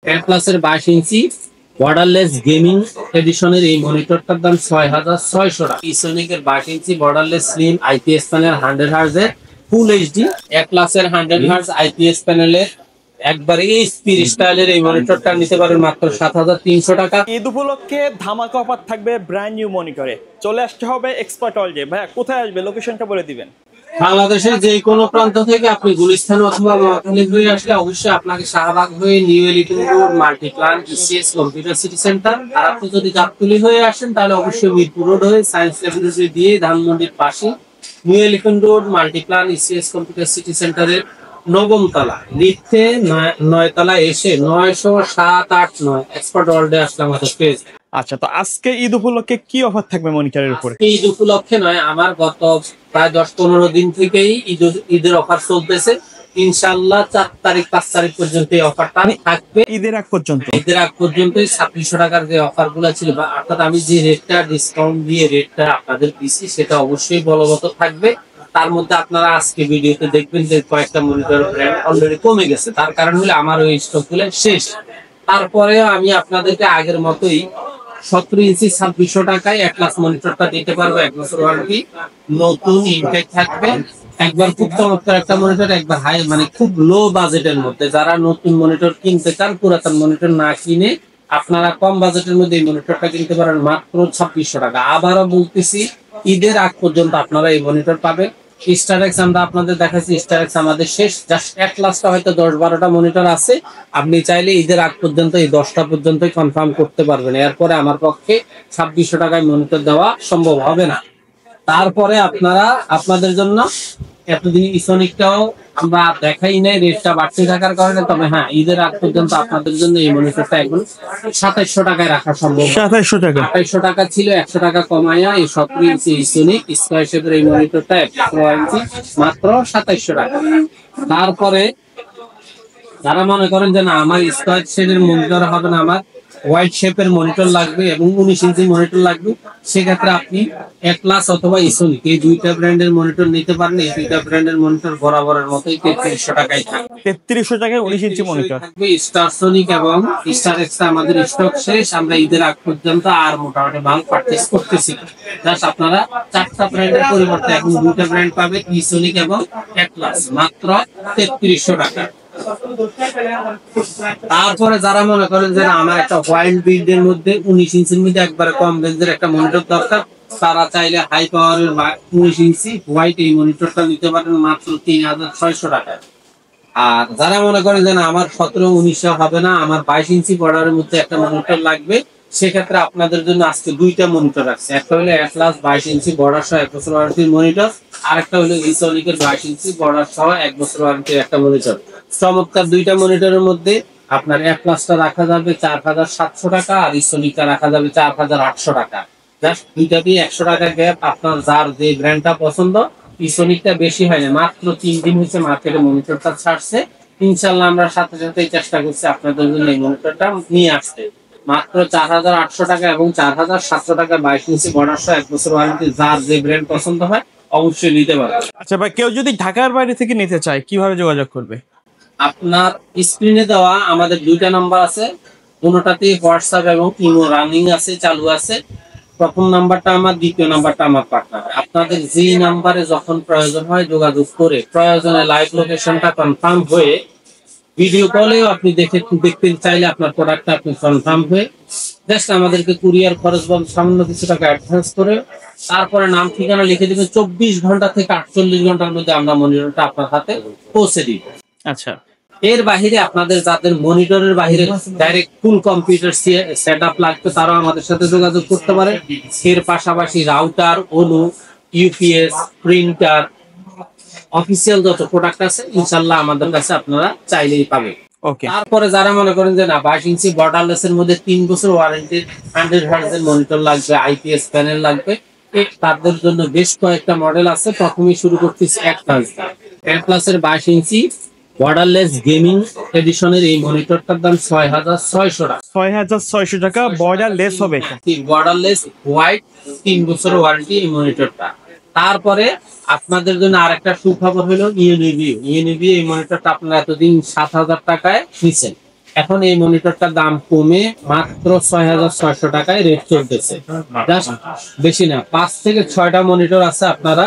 10 প্লাসের 22 inch borderless gaming এডিশনের এই মনিটরটার দাম 6600 টাকা। ইসোনিকের 22 inch borderless slim IPS panel 100 hertz এর ফুল এইচডি 1 প্লাসের 100 হার্জ আইপিএস প্যানেলের একবারে এইচপি স্টাইলের এই মনিটরটা নিতে পারেন মাত্র 7300 টাকা। ঈদ উপলক্ষে ধামাকা অফার থাকবে ব্র্যান্ড নিউ মনিটরে। চলে আসতে হবে এক্সপার্ট ওয়ার্ল্ডে। ভাইয়া কোথায় আসবে, লোকেশনটা বলে দিবেন। বাংলাদেশের যে কোনো প্রান্ত থেকে আপনি গুলিস্তান অথবা মহাখালী হয়ে আসলে অবশ্যই আপনাকে শাহবাগ হয়ে new elephant road Multiplan ECS computer city center, আর আপনি যদি গাবতলী হয়ে আসেন তাহলে অবশ্যই মিরপুর রোড হয়ে সায়েন্স ল্যাবরেটরি দিয়ে ধানমন্ডির পাশে new elephant road Multiplan ECS computer city সেন্টারের নবম তলা লিফটে 9 তলা এসে 90789 এক্সপার্ট ওয়ার্ল্ডে আসলে আমাদের পেজ। আচ্ছা, তো আজকে ঈদ উপলক্ষে কি অফার থাকবে মনিটরের উপরে? ঈদ উপলক্ষে নয়, আমার গত প্রায় 10-15 দিন থেকেই ঈদের অফার চলতেছে। ইনশাআল্লাহ 4 তারিখ 5 তারিখ পর্যন্ত এই অফারটা থাকবে। ঈদের আগ পর্যন্ত 2600 টাকার যে অফার গুলা ছিল, অর্থাৎ আমি যে রেটটা ডিসকাউন্ট দিয়ে রেটটা আপনাদের দিচ্ছি সেটা অবশ্যই বলবৎ থাকবে। তার মধ্যে আপনারা আজকে ভিডিওতে দেখবেন যে কয়েকটা মনিটর ব্র্যান্ড অলরেডি কমে গেছে, তার কারণ হলো আমার ওই স্টক গুলো শেষ। তারপরেও আমি আপনাদেরকে আগের মতোই 17 ইঞ্চি 2600 টাকায় 1 ক্লাস মনিটরটা দিতে পারবো, 1 বছর ওয়ারেন্টি, নতুন ইনটেক থাকবে। একবার খুব চমৎকার একটা মনিটর, একবার হাই মানে খুব লো বাজেটের মধ্যে যারা নতুন মনিটর কিনতে চান, পুরাতন মনিটর না কিনে আপনারা কম বাজেটের মধ্যে এই মনিটরটা কিনতে পারেন মাত্র 2600 টাকা। আবারও বলতেছি, ঈদের আগ পর্যন্ত আপনারা এই মনিটর পাবেন। স্টারেক্স আমরা আপনাদের দেখাচ্ছি, স্টারেক্স আমাদের শেষ, জাস্ট 1 ক্লাসটা হয়তো 10-12টা মনিটর আছে। আপনি চাইলে ঈদের আগ পর্যন্ত এই 10টা পর্যন্তই কনফার্ম করতে পারবেন। এরপরে আমার পক্ষে 2600 টাকায় মনিটর দেওয়া সম্ভব হবে না। তারপরে আপনারা আপনাদের জন্য এতদিন ইসোনিকটাও আমরা দেখাই নাই, রেটটা বাড়তে থাকার কারণে। তবে হ্যাঁ, ঈদের আগ পর্যন্ত আপনাদের জন্য এই মনিটরটা এখন 2700 টাকায় রাখা সম্ভব। 2700 টাকা 2800 টাকা ছিল, 100 টাকা কমাইয়া এই 17 ইঞ্চি ইসোনিক স্কয়ার শেপের এই মনিটরটা 1 ইঞ্চি মাত্র 2700 টাকা। তারপরে যারা মনে করেন যে না আমার স্কয়ার শেপের মনিটর হবে না, আমার হোয়াইট শেপের মনিটর লাগবে এবং 19 ইঞ্চি মনিটর লাগবে, সেক্ষেত্রে আপনি এক্লাস অথবা ইসোনিক এই দুইটা ব্র্যান্ডের মনিটর নিতে পারেন। এই দুইটা ব্র্যান্ডের মনিটর বরাবরের মতোই 3300 টাকায় থাকবে। 3300 টাকায় 19 ইঞ্চি মনিটর থাকবে। স্টারসোনিক এবং স্টারেক্স আমাদের স্টক শেষ, আমরা ঈদের আগ পর্যন্ত আর মোটামুটি মাল পারচেজ করতেছি। জাস্ট আপনারা 4টা ব্র্যান্ডের পরিবর্তে এখন 2টা ব্র্যান্ড পাবেন, ইসোনিক এবং এক্লাস, মাত্র 3300 টাকা। তারপরে যারা মনে করেন যে আমার একটা হোয়াইট বিল্ডের মধ্যে 19 ইঞ্চির মধ্যে একবারে কম রেঞ্জের একটা মনিটর দরকার, তারা চাইলে হাই পাওয়ারের 19 ইঞ্চি হোয়াইট এই মনিটরটা নিতে পারেন মাত্র 3600 টাকায়। আর যারা মনে করেন যে আমার 17-19 হবে না, আমার 22 ইঞ্চি বর্ডারের মধ্যে একটা মনিটর লাগবে, সেক্ষেত্রে আপনাদের জন্য আজকে 2টা মনিটর আছে। একটা হলো এটলাস 22 ইঞ্চি বর্ডার সহ 1 বছর ওয়ারেন্টির মনিটর, আর একটা হলো ইসোনিকের 22 ইঞ্চি বর্ডার সহ 1 বছর ওয়ারেন্টির একটা মনিটর। চমৎকার 2টা মনিটরের মধ্যে আপনার এটলাসটা রাখা যাবে 4700 টাকা, আর ইসোনিকটা রাখা যাবে 4800 টাকা। জাস্ট দুইটা দিয়ে 100 টাকা গ্যাপ। আপনার যার যে ব্র্যান্ডটা পছন্দ, ইসোনিকটা বেশি হয় না, মাত্র 3 দিন হচ্ছে মার্কেটে মনিটরটা ছাড়ছে। ইনশাআল্লাহ আমরা সাথে সাথেই চেষ্টা করছি আপনাদের জন্য এই মনিটরটা নিয়ে আসতে। মাত্র 4800 টাকা এবং 4700 টাকা 22 ইঞ্চি বর্ডার সহ 1 বছর ওয়ারেন্টি। যার যে ব্র্যান্ড পছন্দ হয় অবশ্যই নিতে পারবে। আচ্ছা ভাই, কেউ যদি ঢাকার বাইরে থেকে নিতে চায় কিভাবে যোগাযোগ করবে? আপনার স্ক্রিনে দেওয়া আমাদের 2টা নাম্বার আছে, কোনোটাতেই হোয়াটসঅ্যাপ এবং ইমো রানিং আছে, চালু আছে। প্রথম নাম্বারটা আমার, দ্বিতীয় নাম্বারটা আমার পার্টনার। আপনাদের যেই নাম্বারে যখন প্রয়োজন হয় যোগাযোগ করে প্রয়োজনে লাইভ লোকেশনটা কনফার্ম হয়ে ভিডিও কলেও আপনি দেখতে চাইলে আপনার প্রোডাক্টটা আপনি কনফার্ম হয়ে জাস্ট আমাদেরকে কুরিয়ার খরচ বা সামান্য কিছু টাকা অ্যাডভান্স করে তারপরে নাম ঠিকানা লিখে দিবেন। 24 ঘন্টা থেকে 48 ঘন্টার মধ্যে আমরা মনিটরটা আপনার হাতে পৌঁছে দিব। আচ্ছা, এর বাহিরে আপনাদের যাদের মনিটরের বাহিরে ডাইরেক্ট ফুল কম্পিউটার সেটআপ লাগবে তারাও আমাদের সাথে যোগাযোগ করতে পারে। এর পাশাপাশি রাউটার, অনু, ইউপিএস, প্রিন্টার, অফিসিয়াল যত প্রোডাক্ট আছে ইনশাআল্লাহ আমাদের কাছে আপনারা চাইলেই পাবেন। ওকে। তারপরে যারা মনে করেন যে না 22 ইঞ্চি বর্ডারলেস এর মধ্যে 3 বছর ওয়ারেন্টির 100 হার্জ এর মনিটর লাগবে, আইপিএস প্যানেল লাগবে, তাদের জন্য বেশ কয়েকটা মডেল আছে। প্রথমেই শুরু করতেছি 10 প্লাসের 22 ইঞ্চি বর্ডারলেস গেমিং এডিশনের এই মনিটরটার দাম 6600 টাকা। 6600 টাকা বর্ডারলেস হবে, বর্ডারলেস হোয়াইট 3 বছর ওয়ারেন্টি এই মনিটরটা। তারপরে আপনাদের জন্য আরেকটা সুখবর হলো ইউনিভিউ এই মনিটরটা আপনারা এতদিন 7000 টাকায় নিছেন, এখন এই মনিটরটার দাম কমে মাত্র 6,600 টাকায় রেট চলতেছে। জাস্ট বেশি না, 5 থেকে 6টা মনিটর আছে, আপনারা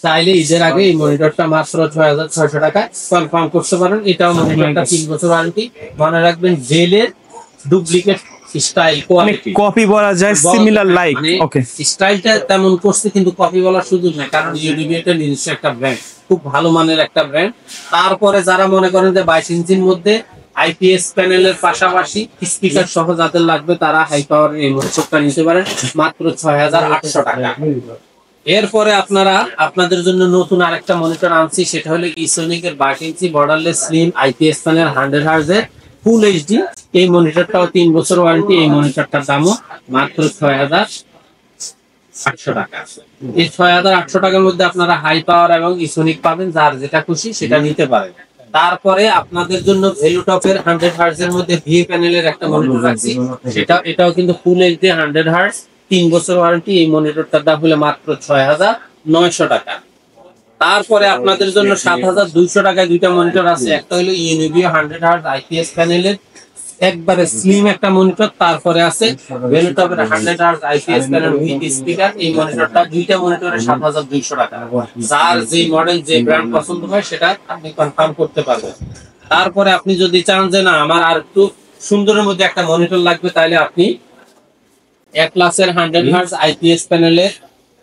চাইলে ঈদের আগে এই মনিটরটা মাত্র 6,600 টাকায় কনফার্ম করতে পারেন। এটাও মনিটরটা 3 বছর ওয়ারেন্টি। মনে রাখবেন জেলের ডুপ্লিকেট স্টাইল, কপি বলা যায়, সিমিলার লাইক। ওকে, স্টাইলটা তেমন করছে কিন্তু কপি বলার সুযোগ নাই, কারণ ইউনিবি এটা নিজস্ব একটা ব্র্যান্ড, খুব ভালো মানের একটা ব্র্যান্ড। তারপরে যারা মনে করেন যে 22 ইঞ্চির মধ্যে আইপিএস প্যানেলের পাশাপাশি স্পিকার সহ যাদের লাগবে তারা হাই পাওয়ারের এই মনিটরটা নিতে পারেন মাত্র 6,800 টাকা। এরপরে আপনাদের জন্য নতুন আরেকটা মনিটর আনছি, সেটা হলো ইসোনিকের 22 inch borderless slim IPS panel 100 hertz full HD. এই মনিটরটাও 3 বছর ওয়ারেন্টি। এই মনিটরটার দামও মাত্র 6,800 টাকা। এই 6,800 টাকার মধ্যে আপনারা হাই পাওয়ার এবং ইসোনিক পাবেন, যার যেটা খুশি সেটা নিতে পারেন। তারপরে আপনাদের জন্য ভ্যালুটপের 100 হার্জ এর মধ্যে ভি প্যানেলের একটা মনিটর রাখছি, এটাও কিন্তু ফুল এইচডি 100 হার্জ 3 বছর ওয়ারেন্টি। এই মনিটরটার দাম হলো মাত্র 6,900 টাকা। তারপরে আপনাদের জন্য 7,200 টাকায় দুইটা মনিটর আছে, একটা হলো ইউনিভিও 100 হার্জ আইপিএস প্যানেলের একবারে স্লিম একটা মনিটর, তারপরে আছে ভ্যালুটপের 100 hertz IPS panel with speaker. এই মনিটরটা দুইটা মনিটরে 7,200 টাকা। যার যে মডেল যে ব্র্যান্ড পছন্দ হয় সেটা আপনি কনফার্ম করতে পারবেন। তারপরে আপনি যদি চান যে না আমার আর একটু সুন্দরের মধ্যে একটা মনিটর লাগবে, তাহলে আপনি এক্লাসের 100 হার্জ আইপিএস প্যানেলের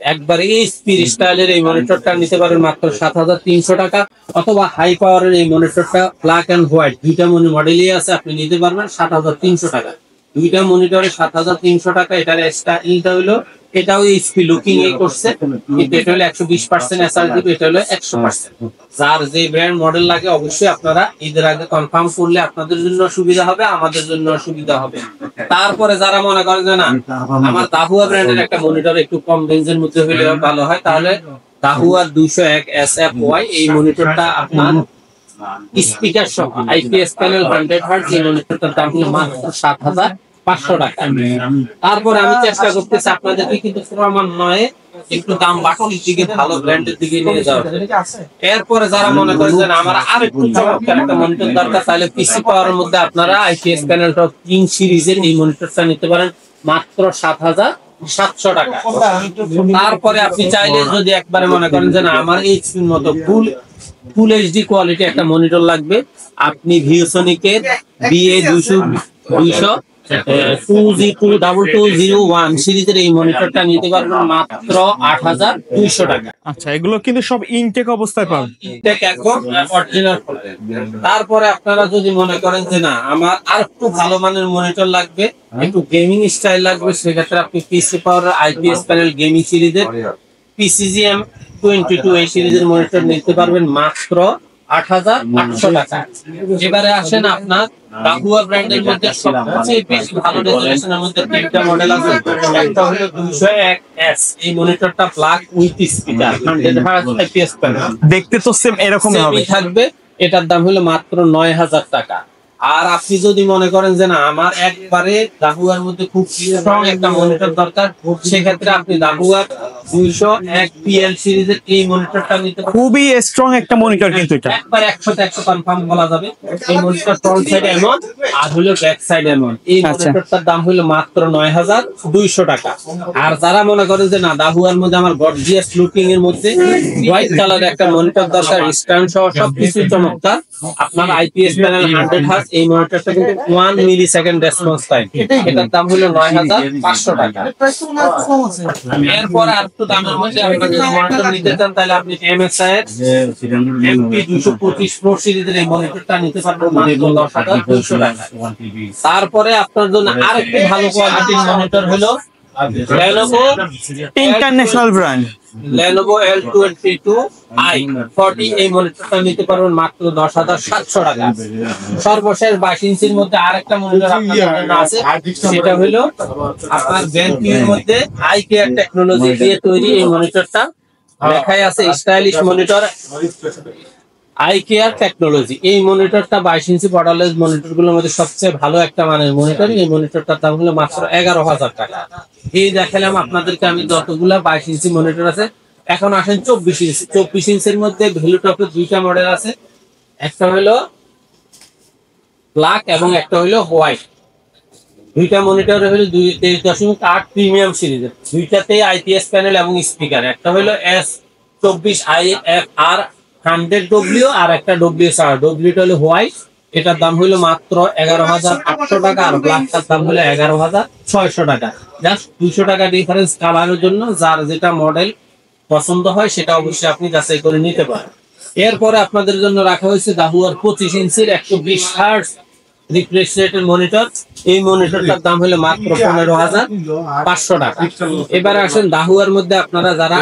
একবারে এইচপি স্টাইলের এই মনিটরটা নিতে পারেন মাত্র 7,300 টাকা, অথবা হাই পাওয়ারের এই মনিটরটা ব্ল্যাক এন্ড হোয়াইট দুইটা মডেলই আছে, আপনি নিতে পারবেন 7,300 টাকা। দুইটা মনিটরে 7,300 টাকা। এটার স্টাইলটা হলো এটাও এইচপি লুকিং এ করছে, কিন্তু এটা হলো 120% এসআর দিবে, এটা হলো 100%। যার যে ব্র্যান্ড মডেল লাগে অবশ্যই আপনারা ঈদের আগে কনফার্ম করলে আপনাদের জন্য সুবিধা হবে, আমাদের জন্য সুবিধা হবে। তারপরে যারা মনে করেন যে না আমার দাহুয়া ব্র্যান্ডের একটা মনিটর একটু কম রেঞ্জের মধ্যে হলে ভালো হয়, তাহলে দাহুয়া 201 SFY এই মনিটরটা আপনার স্পিকার সহ আইপিএস প্যানেল 100 হার্জ, এই মনিটরটার দাম হলো মাত্র 7,500 টাকা। তারপরে আমি চেষ্টা করতেছি আপনাদেরকে কিন্তু ক্রমান্বয়ে একটু দাম বাড়তির দিকে ভালো ব্র্যান্ডের দিকে নিয়ে যাওয়া। এরপরে যারা মনে করেন যে আমার আরেকটু চমৎকার একটা মনিটর দরকার, তাহলে পিসি পাওয়ারের মধ্যে আপনারা আইপিএস প্যানেলটা কিং সিরিজের এই মনিটরটা নিতে পারেন মাত্র 7,700 টাকা। তারপরে আপনি চাইলে যদি একবারে মনে করেন যে না আমার এইচপির মতো ফুল এইচডি কোয়ালিটি একটা মনিটর লাগবে, আপনি ভিওসনিকের BA 200 20201 সিরিজের এই মনিটরটা নিতে পারবেন মাত্র 8,200 টাকা। আচ্ছা, এগুলো কিন্তু সব ইনটেক অবস্থায় পাবেন, ইনটেক একদম অরিজিনাল। তারপরে আপনারা যদি মনে করেন যে না আমার আর একটু ভালো মানের মনিটর লাগবে, একটু গেমিং স্টাইল লাগবে, সেক্ষেত্রে আপনি পিসি পাওয়ার আইপিএস প্যানেল গেমিং সিরিজের PCGM 22 এই সিরিজের মনিটর নিতে পারবেন মাত্র 8,800 টাকা। এবারে আসেন আপনার দাহুয়া ব্র্যান্ডের মধ্যে সবচেয়ে বেশি ভালো রেজোলিউশনের মধ্যে তিনটা মডেল আছে। একটা হলো 201S, এই মনিটরটা black with speaker 100 hertz IPS panel, দেখতে তো সেম এরকম থাকবে। এটার দাম হলো মাত্র 9,000 টাকা। আর আপনি যদি মনে করেন যে না আমার একবারে দাহুয়ার মধ্যে খুব স্ট্রং একটা মনিটর দরকার, সেক্ষেত্রে আপনি দাহুয়ার 201 PL সিরিজের এই মনিটরটা নিতে পারেন। খুবই স্ট্রং একটা মনিটর, কিন্তু এটা একবার 100 কনফার্ম বলা যাবে। এই মনিটর ফ্রন্ট সাইড এমন আর হলো ব্যাক সাইড এমন। এই মনিটরটার দাম হলো মাত্র 9,200 টাকা। আর যারা মনে করেন যে না দাহুয়ার মধ্যে আমার গর্জিয়াস লুকিং এর মধ্যে হোয়াইট কালার একটা মনিটর দরকার, স্ট্যান্ড সহ সবকিছু চমৎকার, আপনার আইপিএস প্যানেল 100 হার্জ এই মনিটরটা কিন্তু 1 মিলিসেকেন্ড রেসপন্স টাইম, এটার দাম হলো 9,500 টাকা। এরপর আর একটু দামের মধ্যে আপনারা যদি মনিটর নিতে চান তাহলে আপনি MSI এর MP 225 Pro সিরিজের এই মনিটরটা নিতে পারবেন মাত্র 10,200 টাকা। তারপরে আপনার জন্য আরেকটু ভালো কোয়ালিটির মনিটর হলো Lenovo international brand Lenovo L22i40 এই মনিটরটা নিতে পারবেন মাত্র 10,700 টাকা। সর্বশেষ 22 ইঞ্চির মধ্যে আরেকটা মনিটর আপনাদের জন্য আছে, সেটা হলো আপনার BenQ এর মধ্যে iCare টেকনোলজি দিয়ে তৈরি এই মনিটরটা, লেখাই আছে স্টাইলিশ মনিটর iCare টেকনোলজি। এই মনিটরটা 22 ইঞ্চি বর্ডারলেস মনিটরগুলোর মধ্যে সবচেয়ে ভালো একটা মানের মনিটর। এই মনিটরটার দাম হলো মাত্র 11,000 টাকা। এই দেখালাম আপনাদেরকে আমি যতগুলা 22 ইঞ্চি মনিটর আছে। এখন আসেন 24 ইঞ্চি। 24 ইঞ্চির মধ্যে ভ্যালুটপের দুইটা মডেল আছে, একটা হলো ব্ল্যাক এবং একটা হলো হোয়াইট। দুইটা মনিটর হলো 23.8 প্রিমিয়াম সিরিজের, দুইটাতেই আইপিএস প্যানেল এবং স্পিকার। একটা হলো S24IFR 100W আর একটা WSR। ডব্লিউটা হলো হোয়াইট, এটার দাম হলো মাত্র 11,800 টাকা, আর ব্ল্যাকটার দাম হলো 11,600 টাকা। জাস্ট 200 টাকা ডিফারেন্স কালারের জন্য, যার যেটা মডেল পছন্দ হয় সেটা অবশ্যই আপনি যাচাই করে নিতে পারেন। এরপরে আপনাদের জন্য রাখা হয়েছে দাহুয়ার 25 ইঞ্চির 120 হার্টজ রিফ্রেশ রেটের মনিটর। এই মনিটরটার দাম হলো মাত্র 15,500 টাকা। এবারে আসেন দাহুয়ার মধ্যে আপনারা যারা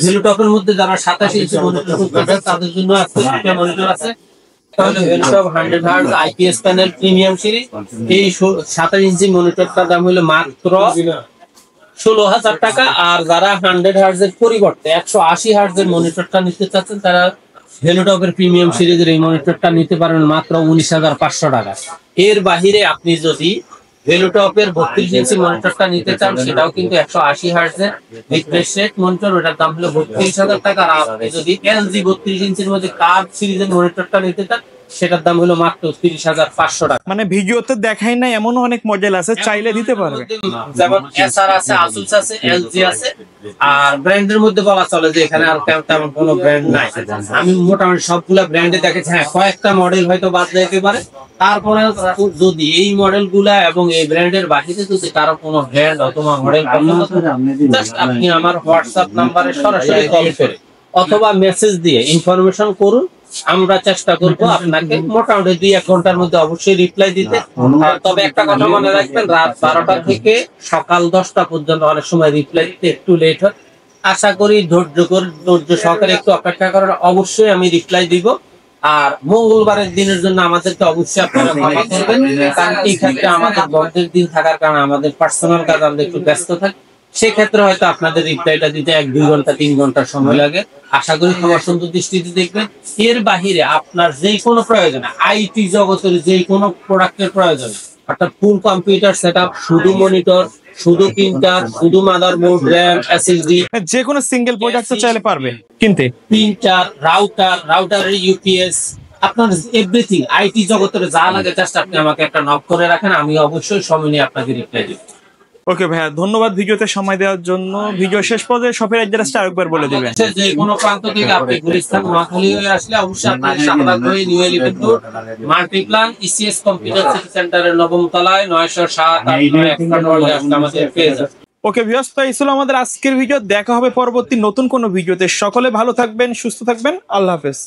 ভেলুটপের মধ্যে যারা 27 ইঞ্চি মনিটর খুঁজছেন তাদের জন্য আজকে দুটো মনিটর আছে। তাহলে ভেলুটপ 100 hertz IPS panel premium series, এই 27 ইঞ্চি মনিটরটার দাম হলো মাত্র 16,000 টাকা। আর যারা 100 হার্টজ এর পরিবর্তে 180 হার্টজ এর মনিটরটা নিতে চাচ্ছেন তারা ভেলুটপের প্রিমিয়াম সিরিজের এই মনিটরটা নিতে পারেন মাত্র 19,500 টাকা। এর বাহিরে আপনি যদি ভেলুটপের 32 ইঞ্চি মনিটরটা নিতে চান সেটাও কিন্তু 180 হার্টজ এর রিফ্রেশ রেট মনিটর, ওটার দাম হলো 32,000 টাকা। আর আপনি যদি এলজি 32 ইঞ্চির মধ্যে কার্ভ সিরিজের মনিটরটা নিতে চান সেটার দাম হলো মাত্র 30,500 টাকা। মানে ভিডিওতে দেখাই না এমন অনেক মডেল আছে, চাইলে দিতে পারবে। যেমন এসআর আছে, আসুস আছে, এলজি আছে। আর ব্র্যান্ডের মধ্যে বলা চলে যে এখানে আর তেমন কোনো ব্র্যান্ড নাই। আমি মোটামুটি সবগুলা ব্র্যান্ডে দেখেছি, হ্যাঁ কয়েকটা মডেল হয়তো বাদ যেতে পারে। তারপরে যদি এই মডেলগুলা এবং এই ব্র্যান্ডের বাহিরে যদি কারো কোনো ব্র্যান্ড অথবা মডেল আপনি আমার হোয়াটসঅ্যাপ নাম্বারে সরাসরি কল করে অথবা মেসেজ দিয়ে ইনফরমেশন করুন, আমরা চেষ্টা করব আপনাকে মোটামুটি 2-1 ঘন্টার মধ্যে অবশ্যই রিপ্লাই দিতে। তবে একটা কথা মনে রাখবেন, রাত 12টা থেকে সকাল 10টা পর্যন্ত অনেক সময় রিপ্লাই দিতে একটু লেট হয়। আশা করি ধৈর্য সহকারে একটু অপেক্ষা করার, অবশ্যই আমি রিপ্লাই দিব। আর মঙ্গলবারের দিনের জন্য আমাদেরকে অবশ্যই আপনারা ক্ষমা করবেন, কারণ এই ক্ষেত্রে আমাদের বন্ধের দিন থাকার কারণে আমাদের পার্সোনাল কাজ আমরা একটু ব্যস্ত থাকি। সেক্ষেত্রে হয়তো আপনাদের রিপ্লাইটা দিতে 1-2 ঘন্টা 3 ঘন্টা সময় লাগে। আশা করি ক্ষমা সুন্দর দৃষ্টিতে দেখবেন। এর বাহিরে আপনার যে কোনো প্রয়োজনে, আইটি জগতের যে কোনো প্রোডাক্টের প্রয়োজনে, অর্থাৎ ফুল কম্পিউটার সেটআপ, শুধু মনিটর, শুধু প্রিন্টার, শুধু মাদারবোর্ড, র্যাম, এসএসডি, যে কোনো সিঙ্গেল প্রোডাক্ট তো চাইলে পারবে কিনতে। প্রিন্টার, রাউটারের ইউপিএস, আপনার এভরিথিং আইটি জগতের যা লাগে জাস্ট আপনি আমাকে একটা নক করে রাখেন, আমি অবশ্যই সময় নিয়ে আপনাকে রিপ্লাই দিব। ওকে ভাইয়া, ধন্যবাদ ভিডিওতে সময় দেওয়ার জন্য। ভিডিও শেষ পর্যায়ে শপের অ্যাড্রেসটা আরেকবার বলে দিবেন। যে কোনো প্রান্ত থেকে আপনি গুলিস্তান নোয়াখালী হয়ে আসলে অবশ্যই আপনার শাহবাগ হয়ে new elephant road Multiplan ECS computer city সেন্টারের 9ম তলায় 907 আমাদের পেজ। ওকে ভিউয়ার্স, তো এই ছিল আমাদের আজকের ভিডিও। দেখা হবে পরবর্তী নতুন কোনো ভিডিওতে। সকলে ভালো থাকবেন, সুস্থ থাকবেন। আল্লাহ হাফেজ।